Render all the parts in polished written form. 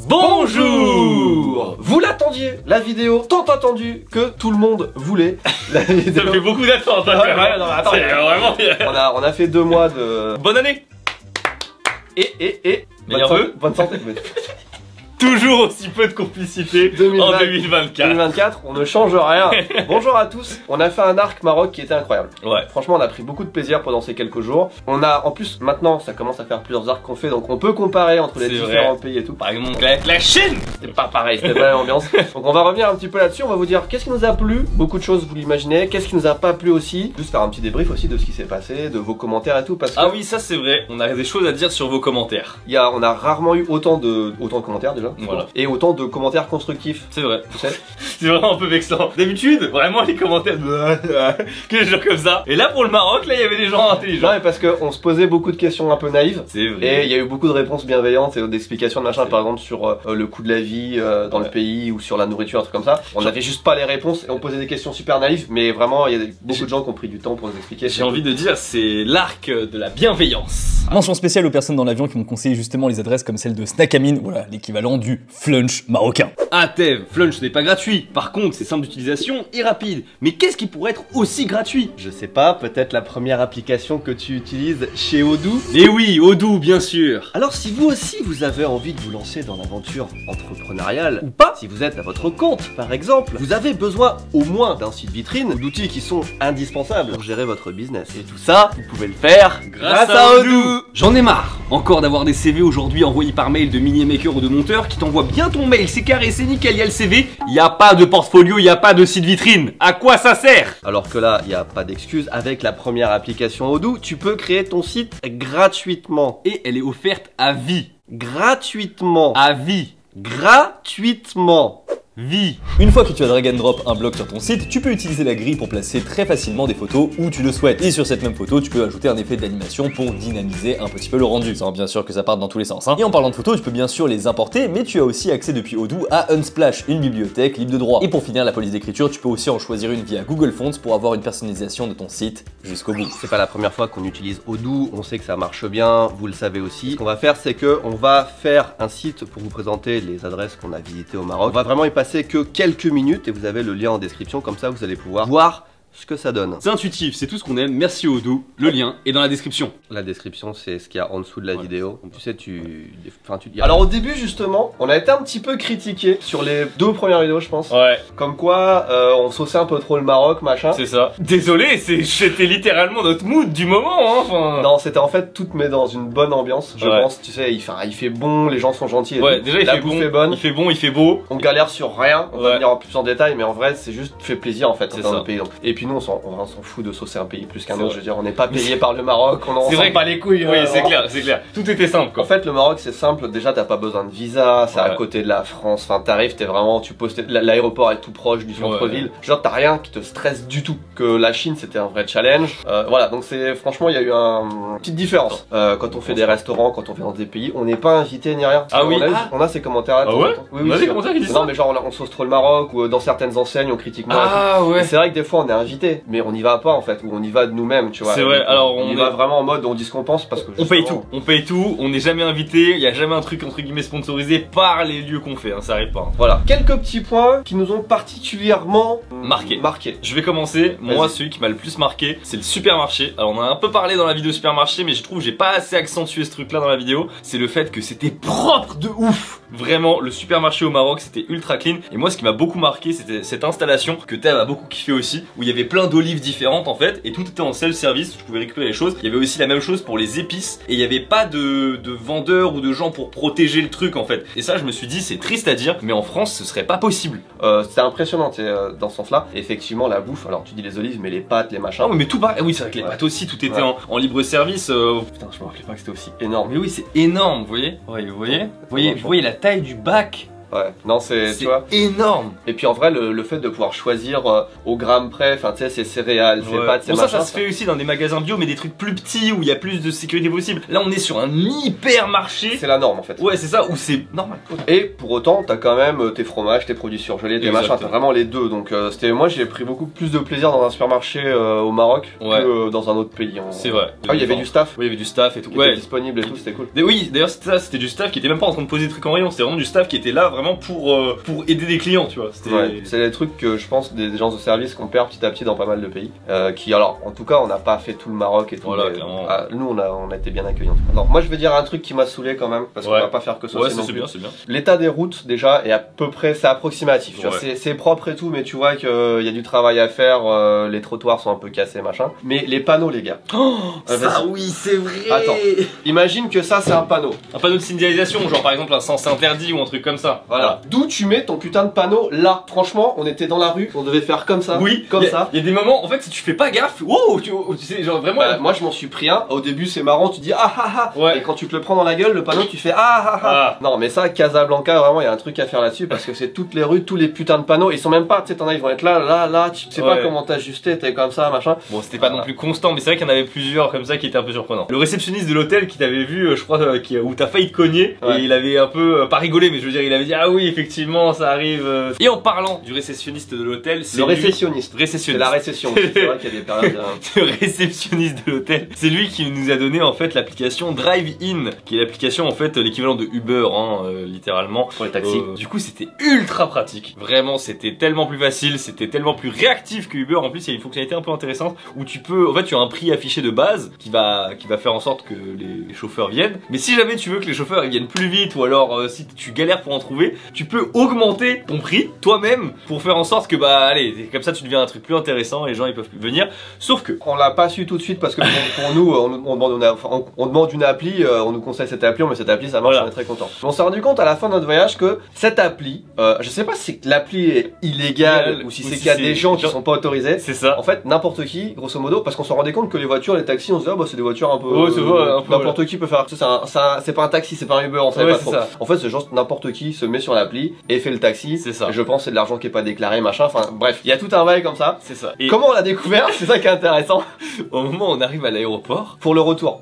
Bonjour. Vous l'attendiez, la vidéo tant attendue que tout le monde voulait. La vidéo. Ça fait beaucoup d'attente. Ouais, non, mais attends, vraiment... on a fait 2 mois de... Bonne année. Et Meilleurs vœux. bonne santé. Toujours aussi peu de complicité 2020, en 2024. 2024, on ne change rien. Bonjour à tous. On a fait un arc Maroc qui était incroyable. Ouais. Franchement, on a pris beaucoup de plaisir pendant ces quelques jours. On a, en plus, maintenant, ça commence à faire plusieurs arcs qu'on fait, donc on peut comparer entre les différents pays et tout. Par exemple, la Chine. C'était pas pareil, c'était pas la même ambiance. Donc on va revenir un petit peu là-dessus. On va vous dire qu'est-ce qui nous a plu. Beaucoup de choses, vous l'imaginez. Qu'est-ce qui nous a pas plu aussi. Juste faire un petit débrief aussi de ce qui s'est passé, de vos commentaires et tout. Parce que Ah oui, ça c'est vrai. On a des choses à dire sur vos commentaires. on a rarement eu autant de commentaires déjà. Voilà. Et autant de commentaires constructifs. C'est vrai. Tu sais. C'est vraiment un peu vexant. D'habitude, vraiment les commentaires que des gens comme ça. Et là pour le Maroc, là il y avait des gens intelligents. Non, mais parce qu'on se posait beaucoup de questions un peu naïves. C'est vrai. Et il y a eu beaucoup de réponses bienveillantes et d'explications de machin, par exemple sur le coût de la vie dans le pays ou sur la nourriture, un truc comme ça. On n'avait juste pas les réponses et on posait des questions super naïves, mais vraiment il y a beaucoup de gens qui ont pris du temps pour nous expliquer. J'ai envie de dire, c'est l'arc de la bienveillance. Mention spéciale aux personnes dans l'avion qui m'ont conseillé justement les adresses comme celle de Snackamine, voilà, l'équivalent du flunch marocain. Ah Tev, Flunch n'est pas gratuit, par contre c'est simple d'utilisation et rapide. Mais qu'est-ce qui pourrait être aussi gratuit? Je sais pas, peut-être la première application que tu utilises chez Odoo. Eh oui, Odoo bien sûr. Alors si vous aussi vous avez envie de vous lancer dans l'aventure entrepreneuriale ou pas, si vous êtes à votre compte par exemple, vous avez besoin au moins d'un site vitrine ou d'outils qui sont indispensables pour gérer votre business. Et tout ça, vous pouvez le faire grâce à Odoo. J'en ai marre encore d'avoir des CV aujourd'hui envoyés par mail de mini-maker ou de monteurs qui t'envoient bien ton mail, c'est carré, c'est nickel, il y a le CV, il n'y a pas de portfolio, il n'y a pas de site vitrine. À quoi ça sert? Alors que là, il n'y a pas d'excuse, avec la première application Odoo, tu peux créer ton site gratuitement. Et elle est offerte à vie. Gratuitement. À vie. Gratuitement. Vie. Une fois que tu as drag and drop un bloc sur ton site, tu peux utiliser la grille pour placer très facilement des photos où tu le souhaites. Et sur cette même photo, tu peux ajouter un effet d'animation pour dynamiser un petit peu le rendu, sans bien sûr que ça parte dans tous les sens. Et en parlant de photos, tu peux bien sûr les importer, mais tu as aussi accès depuis Odoo à Unsplash, une bibliothèque libre de droit. Et pour finir la police d'écriture, tu peux aussi en choisir une via Google Fonts pour avoir une personnalisation de ton site jusqu'au bout. C'est pas la première fois qu'on utilise Odoo, on sait que ça marche bien, vous le savez aussi. Ce qu'on va faire, c'est que on va faire un site pour vous présenter les adresses qu'on a visitées au Maroc. On va vraiment y passer que quelques minutes et vous avez le lien en description, comme ça vous allez pouvoir voir ce que ça donne. C'est intuitif, c'est tout ce qu'on aime, merci Odoo. Le lien est dans la description. La description, c'est ce qu'il y a en dessous de la vidéo. Donc, tu sais, Alors au début justement, on a été un petit peu critiqué sur les 2 premières vidéos, je pense. Ouais. Comme quoi, on sauçait un peu trop le Maroc, machin. C'est ça. Désolé, c'était littéralement notre mood du moment, hein. Enfin... Non, c'était en fait tout met dans une bonne ambiance, je pense. Tu sais, il fait bon, les gens sont gentils. Et ouais, tout. déjà la bouffe est bonne. Il fait bon, il fait beau. On galère sur rien. On va venir en plus en détail, mais en vrai, c'est juste fait plaisir en fait dans le pays. Donc. Et puis nous, on s'en fout de saucer un pays plus qu'un autre. Je veux dire, on n'est pas payé par le Maroc. On s'en bat les couilles. Oui, c'est clair, c'est clair. Tout était simple, quoi. En fait, le Maroc, c'est simple. Déjà, t'as pas besoin de visa. C'est à côté de la France. Enfin, t'arrives, tu poses l'aéroport est tout proche du centre-ville. Genre, t'as rien qui te stresse du tout. Que la Chine, c'était un vrai challenge. Voilà, donc franchement, il y a eu une petite différence. Quand on fait des restaurants, quand on fait dans des pays, on n'est pas invité ni rien. Ah oui. On a ces commentaires-là. Ah ouais. Oui, on a des commentaires qui disent ça. Non, mais genre, on sauce trop le Maroc ou dans certaines enseignes, on critique moins. Ah ouais. C'est vrai que des fois, on est invité, mais on n'y va pas en fait, ou on y va de nous-mêmes, tu vois. C'est vrai. Alors on y va vraiment en mode, on dit ce qu'on pense parce que on paye tout. On paye tout. On n'est jamais invité. Il y a jamais un truc entre guillemets sponsorisé par les lieux qu'on fait. Hein, ça arrive pas. Hein. Voilà. Quelques petits points qui nous ont particulièrement marqué. Je vais commencer. Moi, celui qui m'a le plus marqué, c'est le supermarché. Alors, on a un peu parlé dans la vidéo supermarché, mais je trouve que j'ai pas assez accentué ce truc-là dans la vidéo. C'est le fait que c'était propre de ouf. Vraiment, le supermarché au Maroc, c'était ultra clean. Et moi, ce qui m'a beaucoup marqué, c'était cette installation que Tev a beaucoup kiffé aussi, où il y avait plein d'olives différentes en fait, et tout était en self-service. Je pouvais récupérer les choses. Il y avait aussi la même chose pour les épices, et il y avait pas de vendeurs ou de gens pour protéger le truc en fait. Et ça, je me suis dit, c'est triste à dire, mais en France, ce serait pas possible. C'est impressionnant, dans ce sens-là. Effectivement, la bouffe. Alors, tu dis les olives, mais les pâtes, les machins. Ah oui, mais tout pareil. Oui, c'est vrai que les pâtes aussi, tout était en libre service. Putain, je me rappelais pas que c'était aussi énorme. Mais oui, c'est énorme, vous voyez. Ouais, vous voyez la taille du bac. Ouais, non, tu vois. Énorme. Et puis en vrai, le fait de pouvoir choisir au gramme près, enfin tu sais, ces céréales, ces pâtes, ces bon, machins. Ça se fait aussi dans des magasins bio, mais des trucs plus petits où il y a plus de sécurité possible. Là, on est sur un hyper marché. C'est la norme en fait. Ouais, c'est ça, où c'est normal. Et pour autant, t'as quand même tes fromages, tes produits surgelés, tes machins, t'as vraiment les deux. Donc moi, j'ai pris beaucoup plus de plaisir dans un supermarché au Maroc que dans un autre pays. C'est vrai. Ah, il y avait du staff. Oui, il y avait du staff et tout. Qui était disponible et tout, c'était cool. Oui, d'ailleurs, c'était ça, c'était du staff qui était même pas en train de poser des trucs en rayon, c'était vraiment du staff qui était là vraiment pour aider des clients, tu vois. C'est les trucs que je pense des gens de service qu'on perd petit à petit dans pas mal de pays. Alors, en tout cas, on n'a pas fait tout le Maroc et tout. Voilà, clairement. Nous, on a été bien accueillis. Alors, moi, je vais dire un truc qui m'a saoulé quand même, parce qu'on va pas faire que ça. Ouais, c'est bien, c'est bien. L'état des routes, déjà, est à peu près, c'est approximatif. C'est propre et tout, mais tu vois qu'il y a du travail à faire. Les trottoirs sont un peu cassés, machin. Mais les panneaux, les gars. Oh, ça, oui, c'est vrai. Attends, imagine que ça, c'est un panneau. Un panneau de signalisation, genre par exemple un sens interdit ou un truc comme ça. Voilà. D'où tu mets ton putain de panneau là. Franchement, on était dans la rue, on devait faire comme ça. Oui, comme ça. Il y a des moments, en fait, si tu fais pas gaffe, wow, tu sais, genre vraiment. Moi, je m'en suis pris un. Au début, c'est marrant, tu dis ah ah ah. Ouais. Et quand tu te le prends dans la gueule, le panneau, tu fais ah ah ah. Non, mais ça, Casablanca, vraiment, il y a un truc à faire là-dessus parce que c'est toutes les rues, tous les putains de panneaux. Ils sont même pas, tu sais, t'en as, ils vont être là, là, là. Tu sais pas comment t'ajuster, t'es comme ça, machin. Bon, c'était pas non plus constant, mais c'est vrai qu'il y en avait plusieurs comme ça qui étaient un peu surprenants. Le réceptionniste de l'hôtel qui t'avait vu, je crois, où t'as failli te cogner, et il avait un peu, pas rigolé, mais je veux dire, il avait dit ah oui, effectivement, ça arrive. Et en parlant du réceptionniste de l'hôtel, c'est le réceptionniste. C'est la récession. C'est vrai qu'il y a des périodes. Le réceptionniste de l'hôtel, c'est lui qui nous a donné en fait l'application Drive In, qui est l'application en fait l'équivalent de Uber, littéralement. Pour les taxis. Du coup, c'était ultra pratique. Vraiment, c'était tellement plus facile, c'était tellement plus réactif que Uber. En plus, il y a une fonctionnalité un peu intéressante où tu peux, en fait, tu as un prix affiché de base qui va faire en sorte que les chauffeurs viennent. Mais si jamais tu veux que les chauffeurs ils viennent plus vite ou alors si tu galères pour en trouver, tu peux augmenter ton prix toi-même pour faire en sorte que allez, comme ça tu deviens un truc plus intéressant et les gens ils peuvent plus venir. Sauf que on l'a pas su tout de suite parce que pour nous on demande une appli, on nous conseille cette appli, on met cette appli, ça marche, on est très content. On s'est rendu compte à la fin de notre voyage que cette appli, je sais pas si l'appli est illégale ou si c'est qu'il y a des gens qui sont pas autorisés. C'est ça. En fait, n'importe qui, grosso modo, parce qu'on se rendait compte que les voitures, les taxis, on se disait c'est des voitures un peu. N'importe qui peut faire. C'est pas un taxi, c'est pas un Uber, on savait pas trop. Ça. En fait, c'est juste n'importe qui se met sur l'appli et fait le taxi. C'est ça. Je pense c'est de l'argent qui est pas déclaré, machin. Enfin bref, il y a tout un bail comme ça. C'est ça. Et comment on l'a découvert? C'est ça qui est intéressant. Au moment où on arrive à l'aéroport, pour le retour,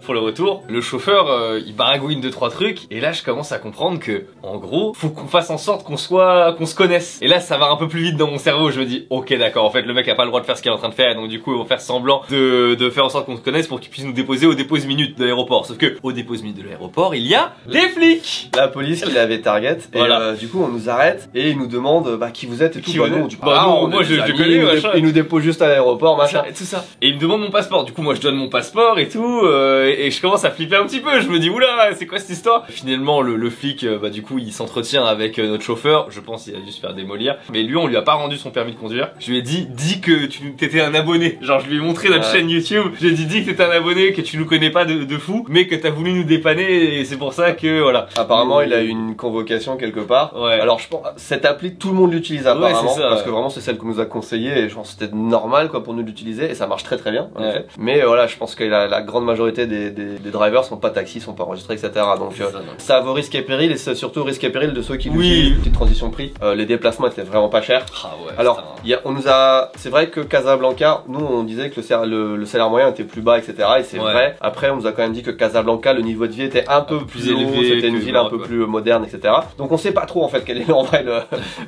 le chauffeur il baragouine 2-3 trucs et là je commence à comprendre que en gros, faut qu'on fasse en sorte qu'on se connaisse. Et là ça va un peu plus vite dans mon cerveau, je me dis OK d'accord, en fait le mec a pas le droit de faire ce qu'il est en train de faire, donc du coup ils vont faire semblant de faire en sorte qu'on se connaisse pour qu'il puisse nous déposer au dépose minute de l'aéroport. Sauf que au dépose minute de l'aéroport, il y a les flics. La police qui l'avait target et du coup on nous arrête et il nous demande qui vous êtes et tout. Moi je te connais, machin. Il nous dépose juste à l'aéroport, machin. Tout ça. Et il me demande mon passeport. Du coup moi je donne mon passeport et tout et je commence à flipper un petit peu. Je me dis oula, c'est quoi cette histoire? Finalement le flic du coup il s'entretient avec notre chauffeur. Je pense qu'il a dû se faire démolir. Mais lui on lui a pas rendu son permis de conduire. Je lui ai dis que tu t'étais un abonné. Genre je lui ai montré notre chaîne YouTube. Je lui ai dit que t'étais un abonné, que tu nous connais pas de fou, mais que t'as voulu nous dépanner et c'est pour ça que voilà. Apparemment il a eu une convocation quelque part. Ouais. Alors je pense cette appli tout le monde l'utilise apparemment parce que vraiment c'est celle qu'on nous a conseillé et je pense que c'était normal quoi pour nous l'utiliser et ça marche très très bien en effet. Mais voilà, je pense que la grande majorité des drivers sont pas taxis, sont pas enregistrés, etc. Donc ça vaut risque et péril et c'est surtout risque et péril de ceux qui l'utilisent. Petite transition prix. Les déplacements étaient vraiment pas chers. Alors c'est vrai que Casablanca, nous on disait que le salaire moyen était plus bas, etc. Et c'est vrai. Après on nous a quand même dit que Casablanca le niveau de vie était un peu plus élevé, c'était une ville un peu plus moderne, etc. Donc on sait pas trop en fait quel est en vrai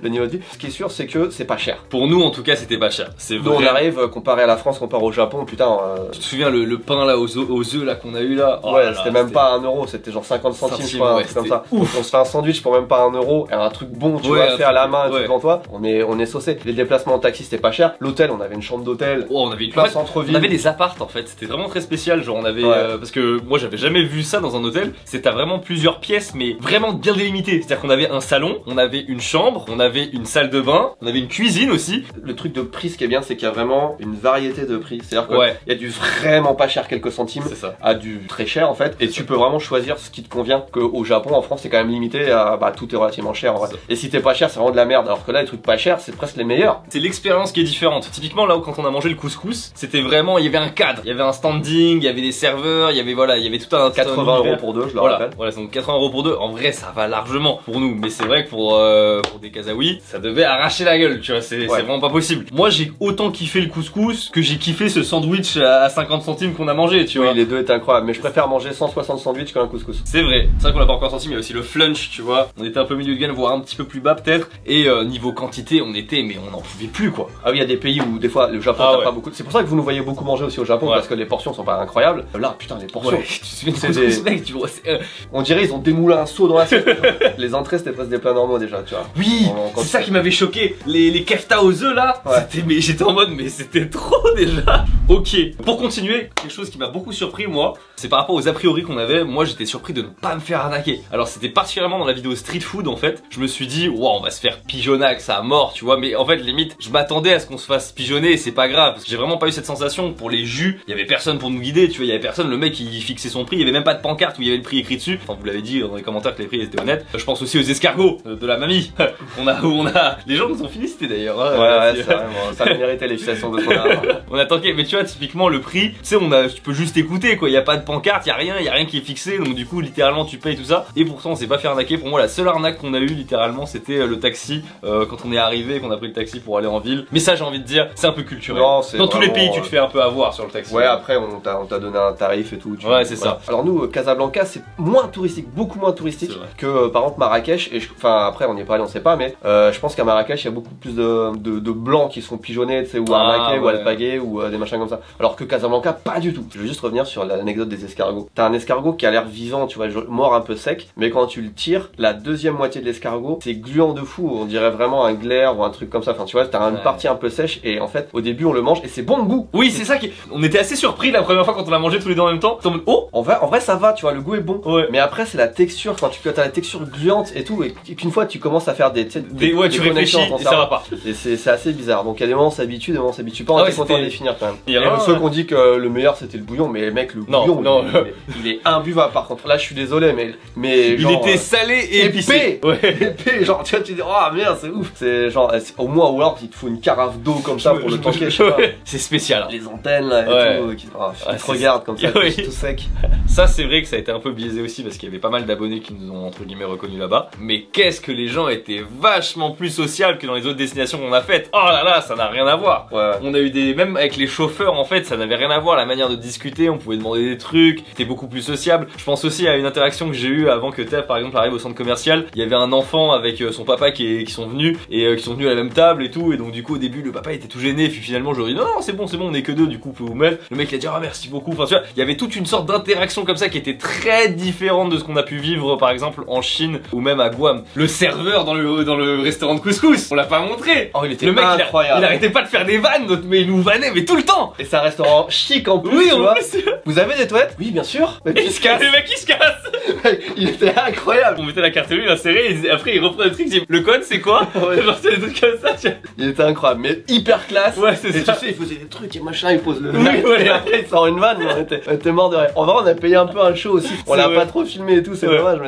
le niveau de vie. Ce qui est sûr c'est que c'est pas cher. Pour nous en tout cas c'était pas cher. C'est vrai. Nous on arrive comparé à la France, comparé au Japon, putain. Tu te souviens le pain là aux œufs là qu'on a eu là? C'était même pas 1 euro, c'était genre 50 centimes je crois, comme ça. Ouf. On se fait un sandwich pour même pas 1 euro et un truc bon tu vois fait à la main devant toi. On est saucé. Les déplacements en taxi c'était pas cher. L'hôtel on avait une chambre d'hôtel. On avait plein centre-ville. On avait des appartes en fait. C'était vraiment très spécial. Genre on avait parce que moi j'avais jamais vu ça dans un hôtel. C'était vraiment plusieurs pièces mais vraiment bien délimitées. C'est-à-dire qu'on avait un salon, on avait une chambre, on avait une salle de bain, on avait une cuisine aussi. Le truc de prix, ce qui est bien, c'est qu'il y a vraiment une variété de prix. C'est-à-dire qu'il y a du vraiment pas cher, quelques centimes, à du très cher en fait. Et tu peux vraiment choisir ce qui te convient. Qu'au Japon, en France, c'est quand même limité à tout est relativement cher en vrai. Et si t'es pas cher, c'est vraiment de la merde. Alors que là, les trucs pas chers, c'est presque les meilleurs. C'est l'expérience qui est différente. Typiquement, là où quand on a mangé le couscous, c'était vraiment, il y avait un cadre, il y avait un standing, il y avait des serveurs, il y avait tout un 80 € pour deux, je le rappelle. Voilà, donc 80 € pour deux. En vrai, ça va largement pour nous. Mais mais c'est vrai que pour des Kazaouis, ça devait arracher la gueule, tu vois, c'est vraiment pas possible. Moi j'ai autant kiffé le couscous que j'ai kiffé ce sandwich à 50 centimes qu'on a mangé, tu vois. Les deux étaient incroyables, mais je préfère manger 160 sandwichs qu'un couscous. C'est vrai qu'on l'a pas encore senti, mais il y a aussi le flunch, tu vois. On était un peu milieu de gamme, voire un petit peu plus bas peut-être. Et niveau quantité, mais on n'en pouvait plus quoi. Ah oui, il y a des pays où des fois le Japon t'as pas beaucoup. C'est pour ça que vous nous voyez beaucoup manger aussi au Japon, parce que les portions sont pas incroyables. Là, putain, les portions. Ouais, tu te souviens de couscous, mec, tu vois. On dirait ils ont démoulé un seau dans l'assiette. Les entrées c'était presque des plats normaux déjà, tu vois. Oui, c'est ça qui m'avait choqué. Les kefta aux œufs là, mais j'étais en mode, mais c'était trop déjà. Ok, pour continuer, quelque chose qui m'a beaucoup surpris moi, c'est par rapport aux a priori qu'on avait. Moi j'étais surpris de ne pas me faire arnaquer. Alors c'était particulièrement dans la vidéo street food en fait. Je me suis dit, wow, on va se faire pigeonnac, ça à mort, tu vois. Mais en fait, limite, je m'attendais à ce qu'on se fasse pigeonner et c'est pas grave. Parce que j'ai vraiment pas eu cette sensation. Pour les jus, il y avait personne pour nous guider, tu vois. Il y avait personne, le mec il fixait son prix. Il y avait même pas de pancarte où il y avait le prix écrit dessus. Enfin, vous l'avez dit dans les commentaires que les prix étaient honnêtes. Je pense aussi aux escargots de la mamie. Les gens nous ont félicité d'ailleurs. Hein, ouais, c'est vrai, ça méritait les félicitations de son art. On a tanké, mais tu vois, typiquement le prix, tu sais, tu peux juste écouter quoi. Il y a pas de pancarte, il y a rien qui est fixé. Donc du coup, littéralement, tu payes tout ça. Et pourtant, on s'est pas fait arnaquer. Pour moi, la seule arnaque qu'on a eu littéralement, c'était le taxi quand on est arrivé, qu'on a pris le taxi pour aller en ville. Mais ça, j'ai envie de dire, c'est un peu culturel. Non, dans tous les pays, tu te fais un peu avoir sur le taxi. Ouais, après, on t'a donné un tarif et tout. Ouais, c'est ça. Alors nous, Casablanca, c'est moins touristique, beaucoup moins touristique que par exemple Marrakech. Et enfin, après, on y est pas allé, on sait pas, mais je pense qu'à Marrakech, il y a beaucoup plus de blancs qui sont pigeonnés, tu sais, ou arnaqués, ou alpagués, ou des machins comme ça. Alors que Casablanca, pas du tout. Je veux juste revenir sur l'anecdote des escargots. T'as un escargot qui a l'air vivant, tu vois, mort un peu sec, mais quand tu le tires, la deuxième moitié de l'escargot, c'est gluant de fou. On dirait vraiment un glaire ou un truc comme ça. Enfin, tu vois, t'as une partie un peu sèche et en fait, au début, on le mange et c'est bon de goût. Oui, c'est ça qui. On était assez surpris la première fois quand on a mangé tous les deux en même temps. Oh, en vrai, ça va, tu vois, le goût est bon. Ouais. Mais après, c'est la texture. Quand tu as la texture gluante et tout, et qu'une fois, tu commences à faire des tu réfléchis et ça va pas. Et c'est assez bizarre. Donc il y a des moments on s'habitue, des moments on s'habitue pas. On est content de les finir quand même. Il y a ceux qui ont dit que le meilleur c'était le bouillon, mais mec, le bouillon, il est imbuvable. Par contre, là, je suis désolé, mais il était salé et épicé. Épais, genre tu dis oh merde, c'est ouf. C'est genre au moins ou alors il te faut une carafe d'eau comme ça pour le tanker, je sais pas. C'est spécial. Les antennes là et tout, qui te regardent comme ça, tout sec. Ça c'est vrai que ça a été un peu biaisé aussi parce qu'il y avait pas mal d'abonnés qui nous ont entre guillemets reconnus là-bas. Mais qu'est-ce que les gens étaient vachement plus sociables que dans les autres destinations qu'on a faites. Oh là là, ça n'a rien à voir. On a eu même avec les chauffeurs en fait, ça n'avait rien à voir, la manière de discuter, on pouvait demander des trucs, c'était beaucoup plus sociable. Je pense aussi à une interaction que j'ai eue avant que Tev par exemple arrive au centre commercial. Il y avait un enfant avec son papa qui sont venus et qui sont venus à la même table et tout, et donc du coup au début le papa était tout gêné, puis finalement je lui ai dit non c'est bon on est que deux, du coup vous pouvez vous mettre. Le mec il a dit ah merci beaucoup. Enfin tu vois, il y avait toute une sorte d'interaction comme ça qui était très différente de ce qu'on a pu vivre par exemple en Chine ou même à Guam. Le serveur dans le restaurant de couscous, on l'a pas montré. Oh il était le mec incroyable. Il arrêtait pas de faire des vannes, mais il nous vannait mais tout le temps. Et c'est un restaurant chic en plus. Oui, tu vois. Plus. Vous avez des toilettes? Oui bien sûr. Mais il se casse. Le mec il se casse. Il était incroyable. On mettait la carte lui, il insérait et après il reprenait le truc, il dit le code c'est quoi? Genre c'est des trucs comme ça tu vois. Il était incroyable mais hyper classe. Ouais c'est ça. Tu sais il faisait des trucs et machin, il pose le et après il sort une vanne, on était mort de rire. En vrai on a payé un peu un show aussi. On l'a pas trop filmé et tout, c'est dommage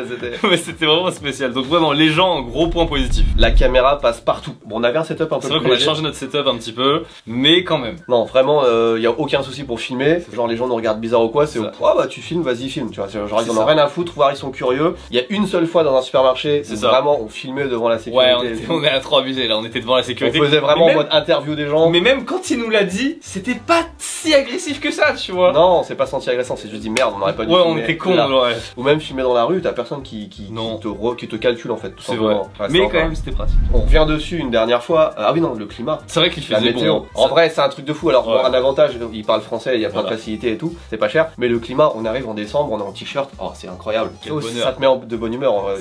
mais c'était vraiment spécial. Donc vraiment les gens, gros point positif. La caméra passe partout. Bon on avait un setup un peu. C'est vrai qu'on a changé notre setup un petit peu, mais quand même. Non vraiment y a aucun souci pour filmer. Genre les gens nous regardent bizarre ou quoi, c'est oh bah tu filmes, vas-y filme, tu vois. Genre ils en ont rien à foutre, voir ils sont curieux. Il y a une seule fois dans un supermarché, c'est vraiment on filmait devant la sécurité. Ouais on est à trop abusé là, on était devant la sécurité. On faisait vraiment en mode interview des gens. Mais même quand il nous l'a dit, c'était pas si agressif que ça, tu vois. Non, on s'est pas senti agressant, c'est juste dit merde, on aurait pas dû filmer. Ouais, on était cons, ouais. Ou même filmer dans la rue, t'as personne qui te calcule en fait, tout simplement. Ouais, mais quand même, c'était pratique. On revient dessus une dernière fois. Ah oui, non, le climat. C'est vrai qu'il faisait bon. En vrai, c'est un truc de fou. Alors, un avantage, il parle français, il y a plein de facilités et tout, c'est pas cher. Mais le climat, on arrive en décembre, on est en t-shirt. Oh, c'est incroyable. Ça te met de bonne humeur en vrai.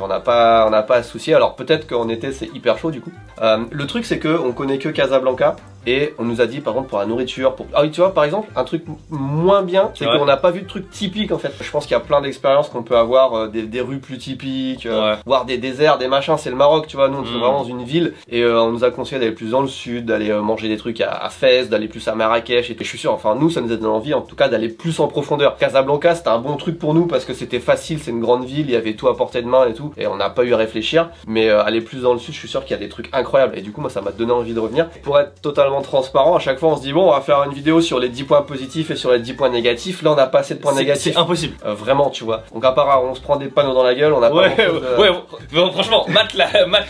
On n'a pas à se soucier. Alors, peut-être qu'en été, c'est hyper chaud du coup. Le truc, c'est que on connaît que Casablanca. Et on nous a dit par contre pour la nourriture, ah oui tu vois par exemple un truc moins bien, c'est qu'on n'a pas vu de trucs typiques en fait. Je pense qu'il y a plein d'expériences qu'on peut avoir, des rues plus typiques, voir des déserts, des machins, c'est le Maroc tu vois, nous on est vraiment dans une ville et on nous a conseillé d'aller plus dans le sud, d'aller manger des trucs à Fès, d'aller plus à Marrakech et je suis sûr, enfin nous ça nous a donné envie en tout cas d'aller plus en profondeur. Casablanca c'était un bon truc pour nous parce que c'était facile, c'est une grande ville, il y avait tout à portée de main et tout et on n'a pas eu à réfléchir, mais aller plus dans le sud je suis sûr qu'il y a des trucs incroyables et du coup moi ça m'a donné envie de revenir. Pour être totalement totalement transparent. À chaque fois, on se dit bon, on va faire une vidéo sur les 10 points positifs et sur les 10 points négatifs. Là, on n'a pas assez de points négatifs. C'est impossible. Vraiment, tu vois. Donc à part, on se prend des panneaux dans la gueule, on a Ouais, pas ouais, franchement, mate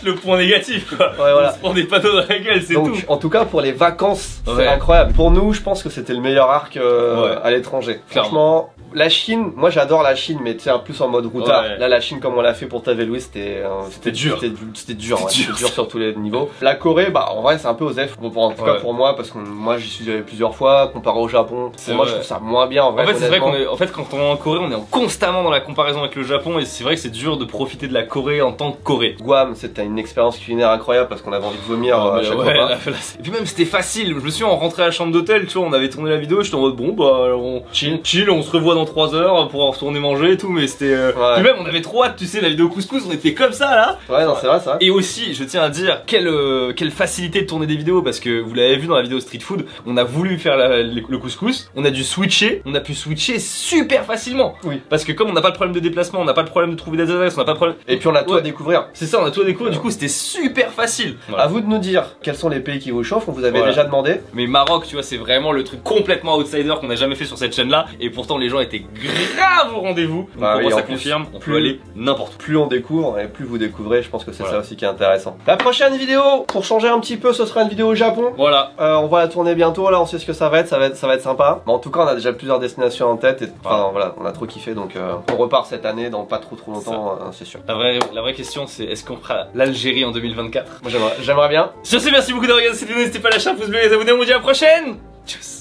le point négatif, quoi. Ouais, voilà. On se prend des panneaux dans la gueule, c'est tout. Donc, en tout cas, pour les vacances, Ouais. c'est incroyable. Pour nous, je pense que c'était le meilleur arc Ouais. à l'étranger. Clairement. Franchement, la Chine, moi j'adore la Chine, mais tu sais, plus en mode routard. Ouais. Là, la Chine, comme on l'a fait pour Tavel Louis, C'était dur. C'était dur, ouais. C'était dur. C'était dur sur tous les niveaux. La Corée, bah en vrai, c'est un peu osef. Bon, en tout cas Ouais. pour moi, parce que moi j'y suis allé plusieurs fois, comparé au Japon. C'est Moi, vrai. je trouve ça moins bien en vrai. En fait, c'est vrai honnêtement. qu'on est, en fait, quand on est en Corée, on est constamment dans la comparaison avec le Japon et c'est vrai que c'est dur de profiter de la Corée en tant que Corée. Guam, c'était une expérience culinaire incroyable parce qu'on avait envie de vomir Ah, à mais chaque ouais, repas. et puis même c'était facile, je me suis en rentré à la chambre d'hôtel, tu vois, on avait tourné la vidéo, j'étais en mode bon bah on chill, on se revoit dans 3 heures pour retourner manger et tout, mais c'était Ouais. puis même on avait trop hâte, tu sais, la vidéo couscous, on était comme ça là. Ouais, non, c'est vrai, ça. Et aussi, je tiens à dire quelle facilité de tourner des vidéos parce que vous l'avez vu dans la vidéo Street Food, on a voulu faire le couscous, on a dû switcher, on a pu switcher super facilement. Oui. Parce que comme on n'a pas de problème de déplacement, on n'a pas de problème de trouver des adresses, on n'a pas de problème. Et puis on a tout Ouais. à découvrir. C'est ça, on a tout à découvrir, du coup c'était super facile. Voilà. À vous de nous dire quels sont les pays qui vous chauffent, on vous avait Voilà. déjà demandé. Mais Maroc, tu vois, c'est vraiment le truc complètement outsider qu'on a jamais fait sur cette chaîne-là. Et pourtant, les gens étaient grave au rendez-vous. Donc Bah pour oui, moi, en ça plus, confirme, on plus- peut aller n'importe où. Plus on découvre et plus vous découvrez, je pense que c'est Voilà. ça aussi qui est intéressant. La prochaine vidéo, pour changer un petit peu, ce sera une vidéo au Japon. Voilà. On va la tourner bientôt, là on sait ce que ça va être sympa. Mais en tout cas, on a déjà plusieurs destinations en tête et enfin voilà, on a trop kiffé donc on repart cette année dans pas trop longtemps, c'est sûr. La vraie question, c'est est-ce qu'on fera l'Algérie en 2024? Moi j'aimerais bien. Sur ce, merci beaucoup d'avoir regardé cette vidéo. N'hésitez pas à lâcher un pouce bleu et les abonner. On vous dit à la prochaine. Tchuss.